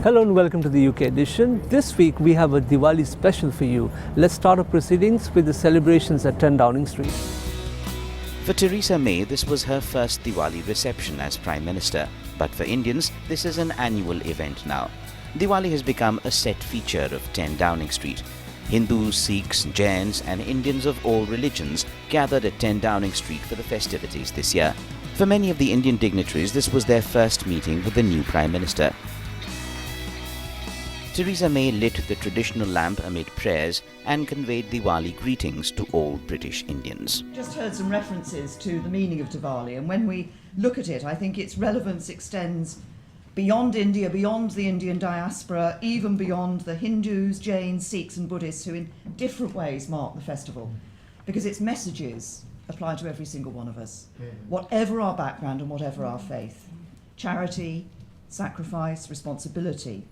Hello and welcome to the UK edition. This week we have a Diwali special for you. Let's start our proceedings with the celebrations at 10 Downing Street. For Theresa May, this was her first Diwali reception as Prime Minister. But for Indians, this is an annual event now. Diwali has become a set feature of 10 Downing Street. Hindus, Sikhs, Jains and Indians of all religions gathered at 10 Downing Street for the festivities this year. For many of the Indian dignitaries, this was their first meeting with the new Prime Minister. Theresa May lit the traditional lamp amid prayers and conveyed Diwali greetings to all British Indians. Just heard some references to the meaning of Diwali, and when we look at it, I think its relevance extends beyond India, beyond the Indian diaspora, even beyond the Hindus, Jains, Sikhs and Buddhists who in different ways mark the festival, because its messages apply to every single one of us, whatever our background and whatever our faith. Charity, sacrifice, responsibility.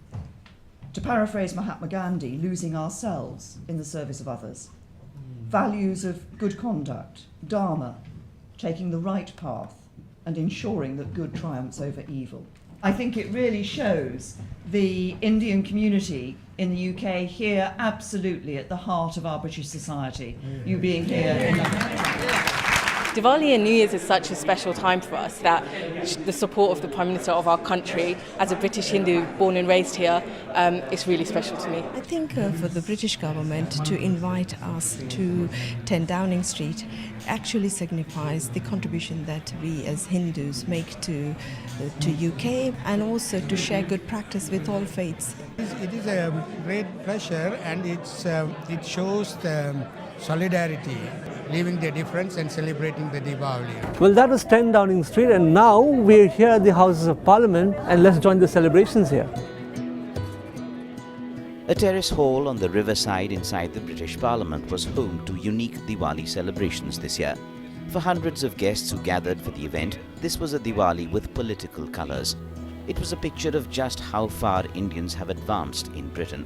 To paraphrase Mahatma Gandhi, losing ourselves in the service of others. Values of good conduct, dharma, taking the right path and ensuring that good triumphs over evil. I think it really shows the Indian community in the UK here absolutely at the heart of our British society, you being here in London. Diwali and New Year's is such a special time for us that the support of the Prime Minister of our country, as a British Hindu born and raised here, is really special to me. I think for the British government to invite us to 10 Downing Street actually signifies the contribution that we as Hindus make to UK, and also to share good practice with all faiths. It is a great pleasure, and it shows the solidarity, leaving the difference and celebrating the Diwali. Well, that was 10 Downing Street, and now we're here at the Houses of Parliament, and let's join the celebrations here. A terrace hall on the riverside inside the British Parliament was home to unique Diwali celebrations this year. For hundreds of guests who gathered for the event, this was a Diwali with political colours. It was a picture of just how far Indians have advanced in Britain.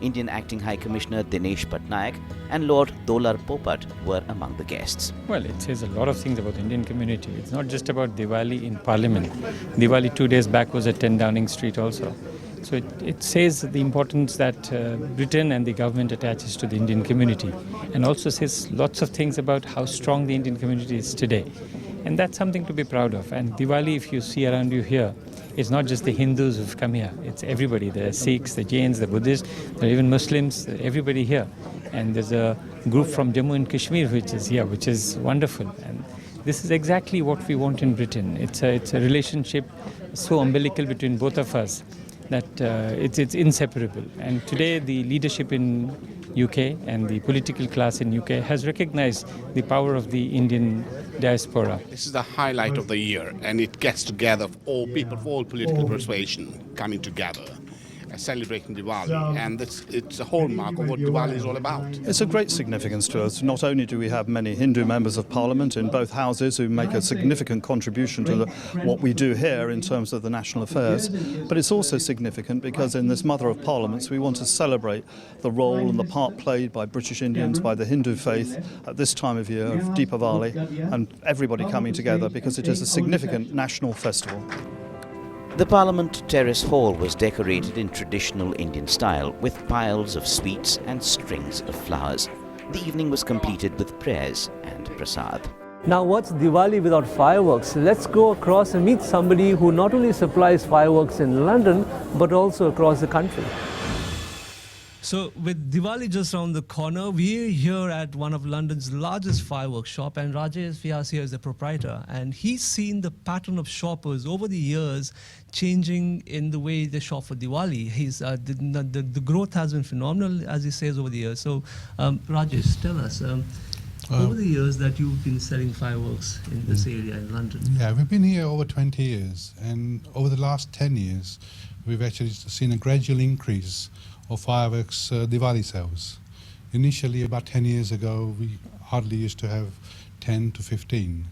Indian Acting High Commissioner Dinesh Patnaik and Lord Dolar Popat were among the guests. Well, it says a lot of things about the Indian community. It's not just about Diwali in Parliament. Diwali 2 days back was at 10 Downing Street also. So it says the importance that Britain and the government attaches to the Indian community, and also says lots of things about how strong the Indian community is today. And that's something to be proud of. And Diwali, if you see around you here, it's not just the Hindus who've come here. It's everybody. There are Sikhs, the Jains, the Buddhists, there are even Muslims, everybody here. And there's a group from Jammu and Kashmir which is here, which is wonderful. And this is exactly what we want in Britain. It's a relationship so umbilical between both of us that it's inseparable. And today the leadership in UK and the political class in UK has recognized the power of the Indian diaspora. This is the highlight of the year, and it gets together all people of all political persuasion coming together, celebrating Diwali, and it's a hallmark of what Diwali is all about. It's a great significance to us. Not only do we have many Hindu members of Parliament in both houses who make a significant contribution to what we do here in terms of the national affairs, but it's also significant because in this Mother of Parliaments we want to celebrate the role and the part played by British Indians, by the Hindu faith at this time of year of Deepavali, and everybody coming together because it is a significant national festival. The Parliament Terrace Hall was decorated in traditional Indian style with piles of sweets and strings of flowers. The evening was completed with prayers and prasad. Now, what's Diwali without fireworks? Let's go across and meet somebody who not only supplies fireworks in London, but also across the country. So with Diwali just around the corner, we're here at one of London's largest fireworks shop, and Rajesh Vyas here is the proprietor, and he's seen the pattern of shoppers over the years changing in the way they shop for Diwali. The growth has been phenomenal, as he says, over the years. So Rajesh, tell us, over the years that you've been selling fireworks in this area in London. Yeah, we've been here over 20 years, and over the last 10 years, we've actually seen a gradual increase of fireworks Diwali sales. Initially, about 10 years ago, we hardly used to have 10 to 15.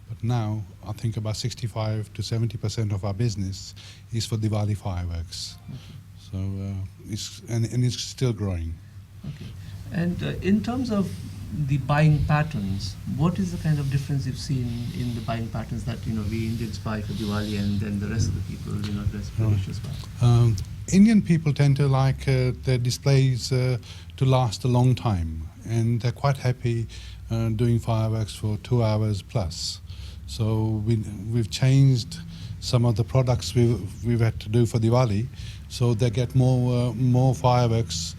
But now, I think about 65 to 70% of our business is for Diwali fireworks. Okay. So, it's still growing. Okay. And in terms of the buying patterns, what is the kind of difference you've seen in the buying patterns that we Indians buy for Diwali and then the rest of the people, the rest of Mauritius buy? Indian people tend to like their displays to last a long time, and they're quite happy doing fireworks for 2 hours plus. So we've changed some of the products we've had to do for Diwali, so they get more fireworks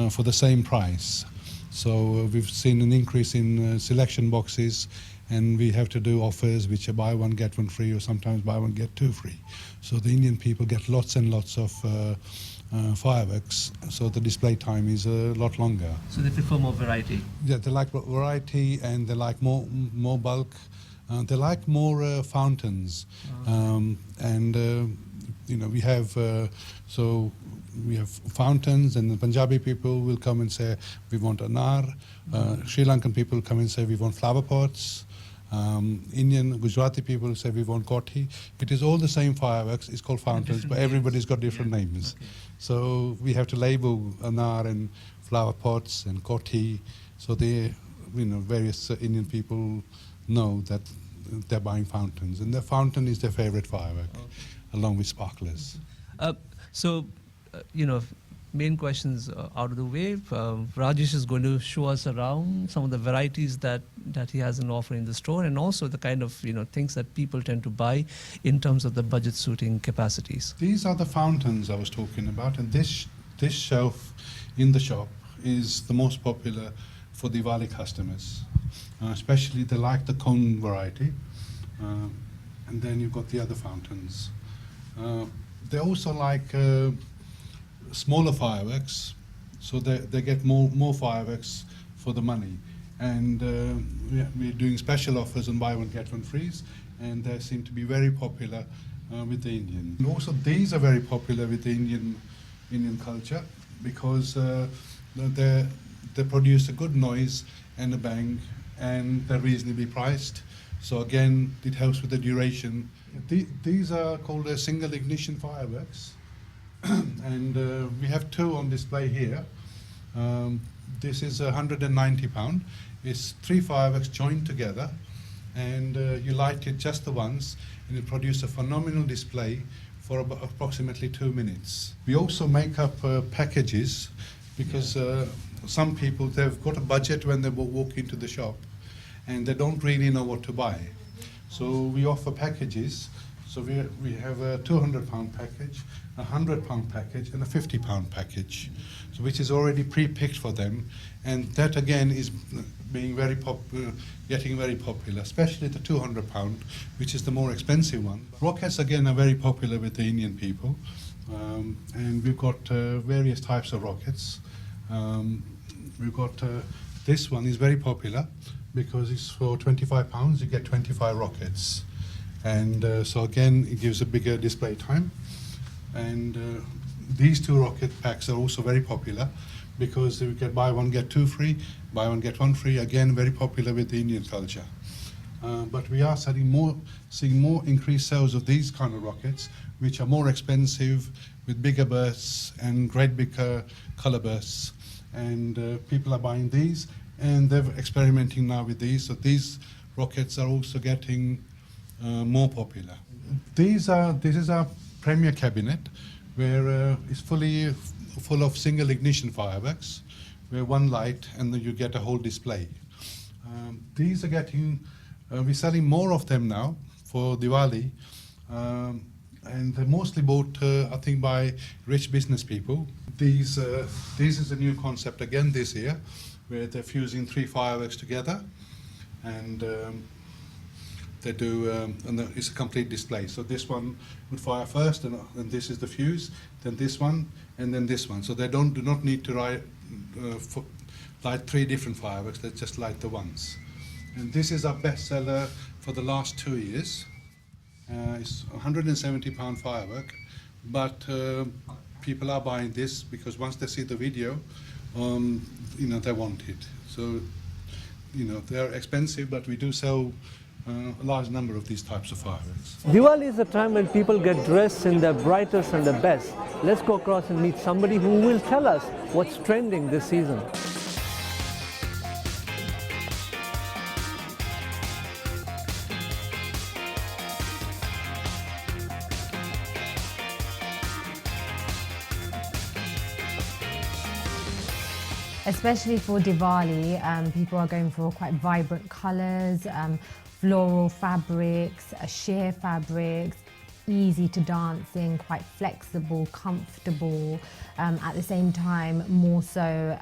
for the same price. So we've seen an increase in selection boxes, and we have to do offers which are buy one get one free, or sometimes buy one get two free. So the Indian people get lots and lots of fireworks, so the display time is a lot longer. So they prefer more variety? Yeah, they like variety, and they like more bulk. They like more fountains, we have we have fountains, and the Punjabi people will come and say we want anar. Sri Lankan people come and say we want flower pots. Indian Gujarati people say we want koti. It is all the same fireworks. It's called fountains, but everybody's got different names. Okay. So we have to label anar and flower pots and koti, so they, various Indian people know that they're buying fountains, and the fountain is their favorite firework, along with sparklers. Main questions out of the way. Rajesh is going to show us around some of the varieties that he has in offer in the store, and also the kind of things that people tend to buy in terms of the budget suiting capacities. These are the fountains I was talking about, and this shelf in the shop is the most popular for Diwali customers. Especially they like the cone variety, and then you've got the other fountains. They also like smaller fireworks, so they get more fireworks for the money. And we're doing special offers on buy one get one frees, and they seem to be very popular with the Indian. And also these are very popular with the Indian culture, because they produce a good noise and a bang, and they're reasonably priced. So again, it helps with the duration. These are called single ignition fireworks. And we have two on display here. This is £190. It's 3 fireworks joined together, and you light it just the once, and it produces a phenomenal display for approximately 2 minutes. We also make up packages, because some people, they've got a budget when they walk into the shop, and they don't really know what to buy. So we offer packages. So we have a £200 package, a £100 package, and a £50 package, so which is already pre-picked for them, and that again is being getting very popular, especially the £200, which is the more expensive one. Rockets again are very popular with the Indian people, and we've got various types of rockets. We've got this one is very popular because it's for £25. You get 25 rockets. And so again, it gives a bigger display time. And these two rocket packs are also very popular because you get buy one get two free, buy one get one free. Again, very popular with the Indian culture. But we are seeing more increased sales of these kind of rockets, which are more expensive, with bigger bursts and great big color bursts. And people are buying these, and they're experimenting now with these. So these rockets are also getting more popular. This is our premier cabinet, where it's full of single ignition fireworks, where one light and then you get a whole display. These are getting, we're selling more of them now for Diwali, and they're mostly bought, I think, by rich business people. This is a new concept again this year, where they're fusing 3 fireworks together, and they do, and it's a complete display. So this one would fire first, and this is the fuse, then this one, and then this one. So they do not need to light 3 different fireworks, they just light the ones. And this is our bestseller for the last 2 years. It's £170 firework, but people are buying this because once they see the video, they want it. So, they're expensive, but we do sell a large number of these types of fireworks. Diwali is a time when people get dressed in their brightest and their best. Let's go across and meet somebody who will tell us what's trending this season. especially for Diwali, people are going for quite vibrant colours, floral fabrics, sheer fabrics, easy to dance in, quite flexible, comfortable. At the same time, more so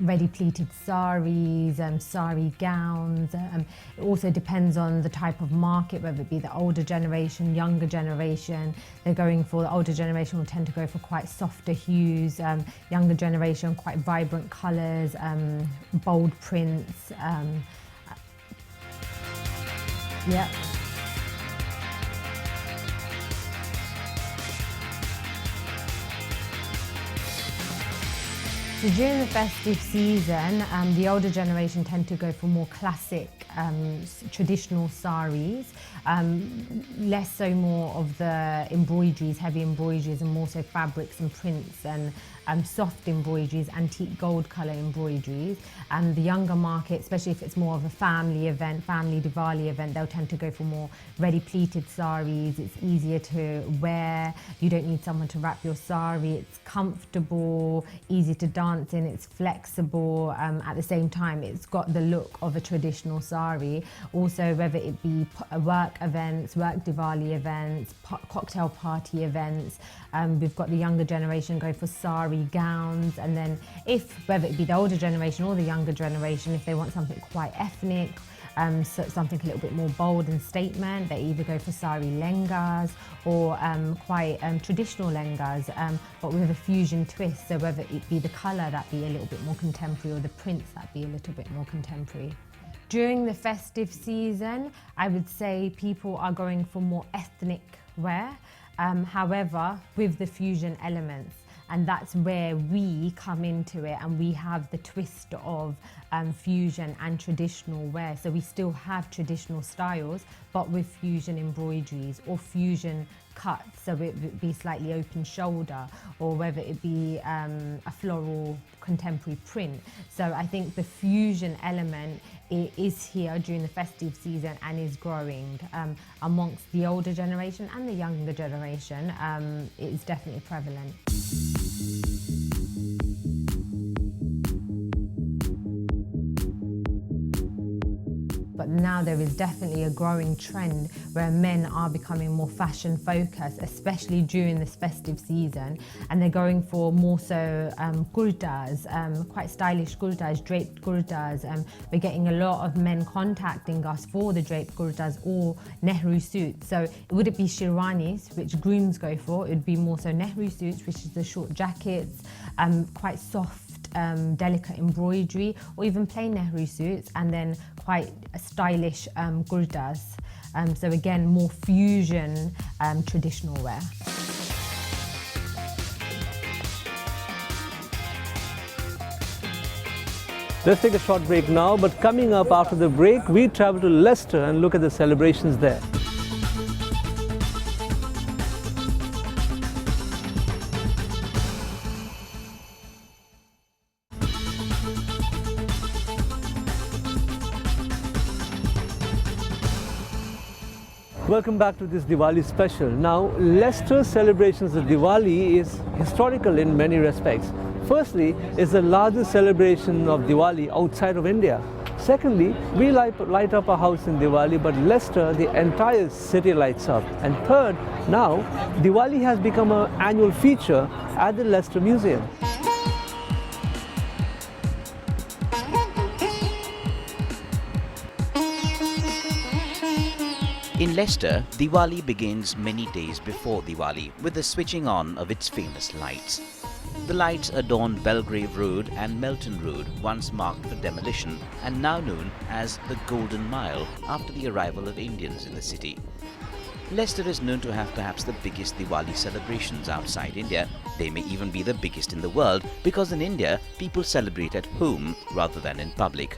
ready pleated saris, sari gowns. It also depends on the type of market, whether it be the older generation, younger generation. They're going for, the older generation will tend to go for quite softer hues, younger generation quite vibrant colours, bold prints. Yeah. So during the festive season, the older generation tend to go for more classic, traditional saris, less so more of the embroideries, heavy embroideries, and more so fabrics and prints and soft embroideries, antique gold colour embroideries. And the younger market, especially if it's more of a family event, family Diwali event, they'll tend to go for more ready pleated saris. It's easier to wear, you don't need someone to wrap your sari, it's comfortable, easy to dance in, it's flexible, at the same time it's got the look of a traditional sari. Also, whether it be work events, work Diwali events, cocktail party events, we've got the younger generation go for sari gowns, and then whether it be the older generation or the younger generation, if they want something quite ethnic, so something a little bit more bold and statement, they either go for sari lengas or quite traditional lengas, but with a fusion twist. So whether it be the colour that be a little bit more contemporary or the prints that be a little bit more contemporary. During the festive season, I would say people are going for more ethnic wear, however, with the fusion elements. And that's where we come into it, and we have the twist of fusion and traditional wear. So we still have traditional styles, but with fusion embroideries or fusion cuts. So it would be slightly open shoulder, or whether it be a floral contemporary print. So I think the fusion element is here during the festive season and is growing amongst the older generation and the younger generation. It is definitely prevalent. But now there is definitely a growing trend where men are becoming more fashion focused, especially during this festive season, and they're going for more so kurtas, quite stylish kurtas, draped kurtas. We're getting a lot of men contacting us for the draped kurtas or Nehru suits. So it wouldn't be shirwanis, which grooms go for, it would be more so Nehru suits, which is the short jackets, quite soft, delicate embroidery, or even plain Nehru suits, and then quite stylish kurtas. So again, more fusion traditional wear. Let's take a short break now, but coming up after the break, we travel to Leicester and look at the celebrations there. Welcome back to this Diwali special. Now, Leicester's celebrations of Diwali is historical in many respects. Firstly, it's the largest celebration of Diwali outside of India. Secondly, we light up a house in Diwali, but Leicester, the entire city lights up. And third, now, Diwali has become an annual feature at the Leicester Museum. In Leicester, Diwali begins many days before Diwali with the switching on of its famous lights. The lights adorn Belgrave Road and Melton Road, once marked for demolition and now known as the Golden Mile after the arrival of Indians in the city. Leicester is known to have perhaps the biggest Diwali celebrations outside India. They may even be the biggest in the world, because in India, people celebrate at home rather than in public.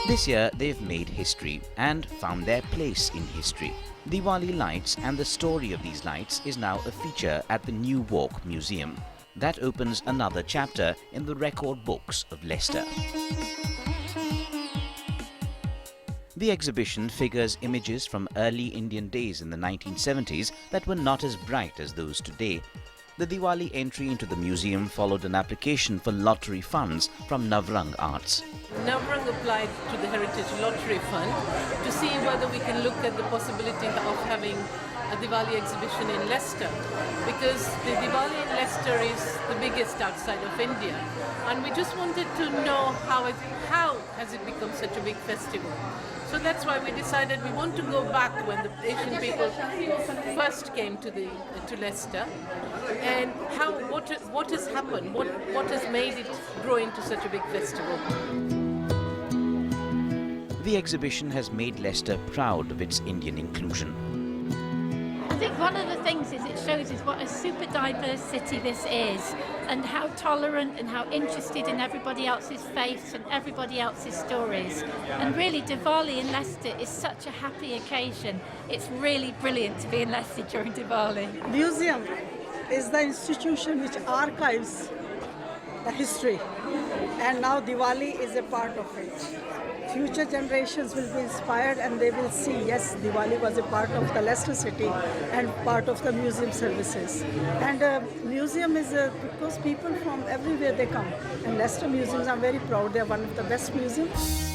This year, they've made history and found their place in history. Diwali lights and the story of these lights is now a feature at the New Walk Museum. That opens another chapter in the record books of Leicester. The exhibition figures images from early Indian days in the 1970s that were not as bright as those today. The Diwali entry into the museum followed an application for lottery funds from Navrang Arts. Navrang applied to the Heritage Lottery Fund to see whether we can look at the possibility of having a Diwali exhibition in Leicester, because the Diwali in Leicester is the biggest outside of India, and we just wanted to know how has it become such a big festival. So that's why we decided we want to go back when the Asian people first came to Leicester, and what has happened, what has made it grow into such a big festival. The exhibition has made Leicester proud of its Indian inclusion. I think one of the things is it shows us what a super diverse city this is, and how tolerant and how interested in everybody else's faiths and everybody else's stories. And really, Diwali in Leicester is such a happy occasion. It's really brilliant to be in Leicester during Diwali. Museum is the institution which archives the history, and now Diwali is a part of it. Future generations will be inspired and they will see, yes, Diwali was a part of the Leicester city and part of the museum services. And museum is because people from everywhere they come. And Leicester museums, I'm very proud, they're one of the best museums.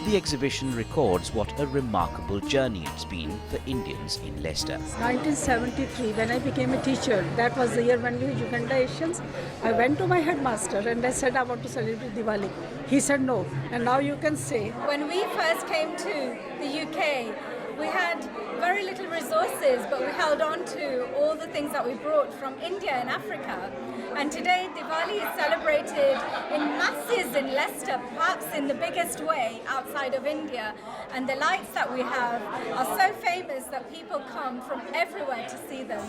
The exhibition records what a remarkable journey it's been for Indians in Leicester. 1973, when I became a teacher, that was the year when we were Uganda Asians. I went to my headmaster and I said I want to celebrate Diwali. He said no, and now you can say. When we first came to the UK, we had very little resources, but we held on to all the things that we brought from India and Africa. And today, Diwali is celebrated in masses in Leicester, perhaps in the biggest way outside of India. And the lights that we have are so famous that people come from everywhere to see them.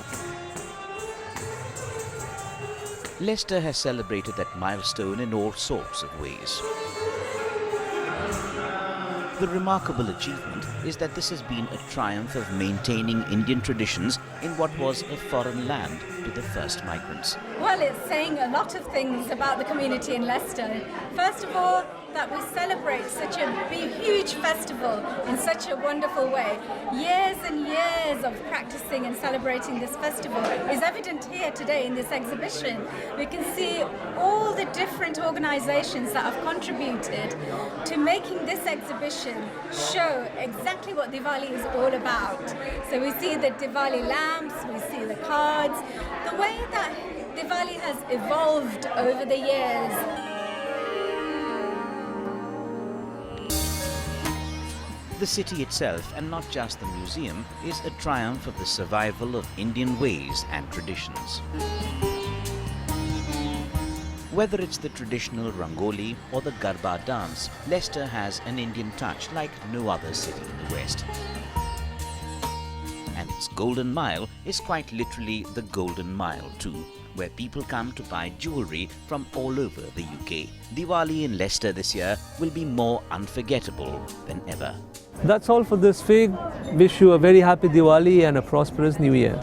Leicester has celebrated that milestone in all sorts of ways. The remarkable achievement is that this has been a triumph of maintaining Indian traditions in what was a foreign land to the first migrants. Well, it's saying a lot of things about the community in Leicester. First of all, that we celebrate such a huge festival in such a wonderful way. Years and years of practicing and celebrating this festival is evident here today in this exhibition. We can see all the different organizations that have contributed to making this exhibition show exactly what Diwali is all about. So we see the Diwali lamps, we see the cards, the way that Diwali has evolved over the years. The city itself, and not just the museum, is a triumph of the survival of Indian ways and traditions. Whether it's the traditional Rangoli or the Garba dance, Leicester has an Indian touch like no other city in the West. And its Golden Mile is quite literally the Golden Mile too, where people come to buy jewellery from all over the UK. Diwali in Leicester this year will be more unforgettable than ever. That's all for this week. Wish you a very happy Diwali and a prosperous New Year.